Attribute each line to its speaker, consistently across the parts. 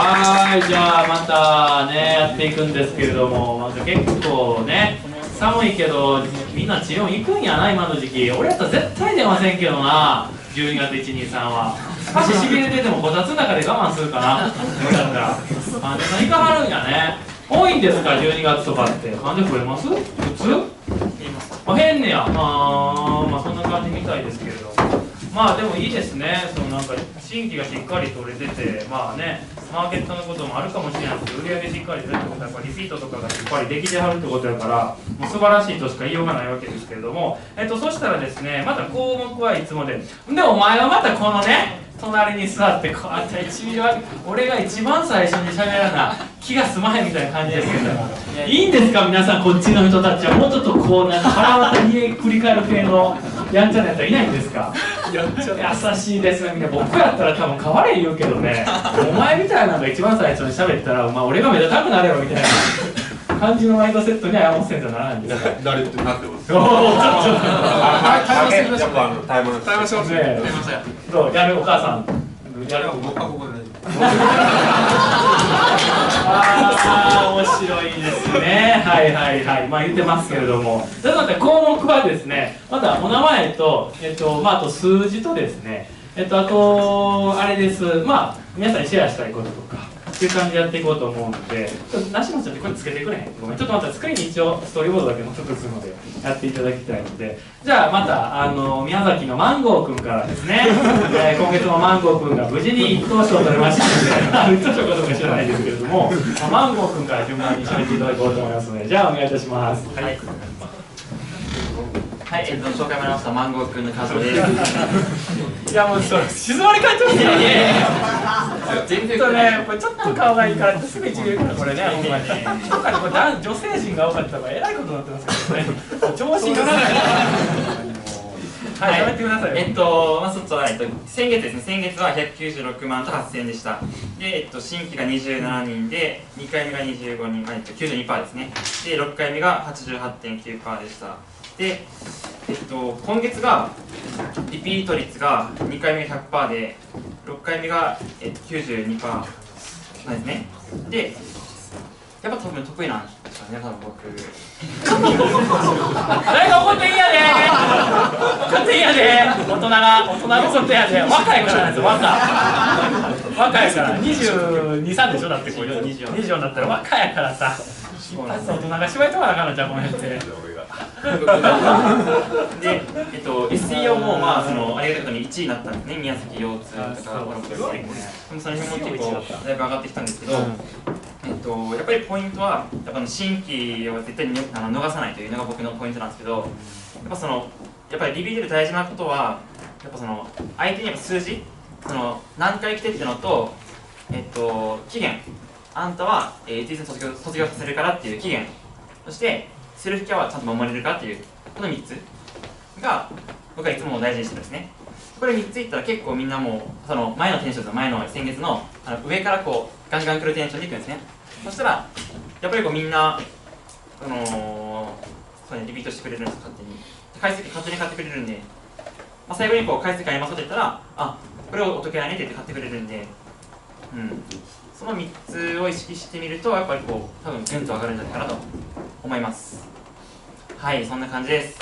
Speaker 1: はい、じゃあまたねやっていくんですけれども、まず結構ね寒いけどみんな治療行くんやな今の時期。俺やったら絶対出ませんけどな。12月123は足しびれててもこたつの中で我慢するかな。俺だったら患者さん行かはるんやね。多いんですか12月とかって。患者増えます？普通？あ、変ねや。まあそんな感じみたいですけれども、まあでもいいですね。そのなんか新規がしっかり取れてて、まあねマーケットのこともあるかもしれないけど、売り上げしっかり出るってことはやっぱリピートとかがしっかりできてはるってことやから、もう素晴らしいとしか言いようがないわけですけれども、そしたらですね、また項目はいつもで、お前はまたこのね隣に座ってこうやって1ミリは俺が一番最初に喋らな気が済まへんみたいな感じですけども、いいんですか皆さん、こっちの人たちはもうちょっとこうなんか腹渡に繰り返る系のやんちゃなやつはいないんですか？優しいですね。みんな僕やったら多分変われ言うけどね、お前みたいなのが一番最初に喋ったら、まあ、俺が目立たくなれよみたいな感じのマインドセットには山本先生はならないんですか？
Speaker 2: 誰ってなってます。
Speaker 1: おお、ちょっと
Speaker 2: タイムしますね。
Speaker 1: どうやるお母さんやる。
Speaker 2: 僕はここで大丈夫。
Speaker 1: ああ、面白いですね。はいはいはい。まあ言ってますけれども、じゃあまた項目はですね、またお名前とまああと数字とですね、あとあれです。まあ皆さんにシェアしたいこととか。っていう感じでやっていこうと思うので、ちょっとなしもちゃんってこれつけてくれへん？ごめん、ちょっとまた作りに一応ストーリーボードだけ載せとくのでやっていただきたいので、じゃあまた宮崎のマンゴーくんからですね、今月もマンゴーくんが無事に一等賞を取れましたので、一等賞かどうか知らないですけれども、マンゴーくんから順番に喋っていただこうと思いますので、じゃあお願いいたします。はい、
Speaker 3: はい、紹介もらいましたマンゴーくんの数です。
Speaker 1: いやもう静まり返ってますよね。全然ね、これちょっと顔がいいからすぐ一流からこれね、ほんまに。特にこれ女性陣が多かったからえらいことになってますけどね。調子に乗らない。はい、喋ってください。
Speaker 3: まあ先月ですね、先月は196万と8000円でした。で、新規が27人で、2回目が25人、92% ですね。で、6回目が 88.9% でした。で、今月がリピート率が2回目が 100% で6回目が 92% なんですね。で、やっぱ多分得意なんですよね、多分僕。
Speaker 1: 誰が怒っていいやで怒っていいやで大人が怒ってやで。若いからなんですよ、若いから22、3でしょ。だってこれ24になったら若いからさ、一発大人が芝居とかだからじゃあこの辺って。
Speaker 3: で、SEO もまあありがたいことに1位になったんですね。宮崎腰痛とかコラボでもその辺も結構だいぶ上がってきたんですけど、やっぱりポイントはやっぱ新規を絶対に逃さないというのが僕のポイントなんですけど、やっぱりリピートで大事なことはやっぱ相手にやっぱ数字、何回来てってのと期限、あんたはいついつ卒業させるからっていう期限、そしてセルフケアはちゃんと守れるかっていうこの3つが僕はいつも大事にしてるんですね。これ3ついったら結構みんなもう前のテンション、前の先月の上からこうガンガン来るテンションでいくんですね。そしたらやっぱりこうみんなリピートしてくれるんです。勝手に買ってくれるんで、最後にこう回数買いますって言ったら、あ、これをお得やねって言って買ってくれるんで、その3つを意識してみるとやっぱりこう多分ぐんと上がるんじゃないかなと思います。はい、そんな感じです。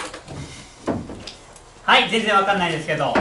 Speaker 4: はい、全然わかんないですけど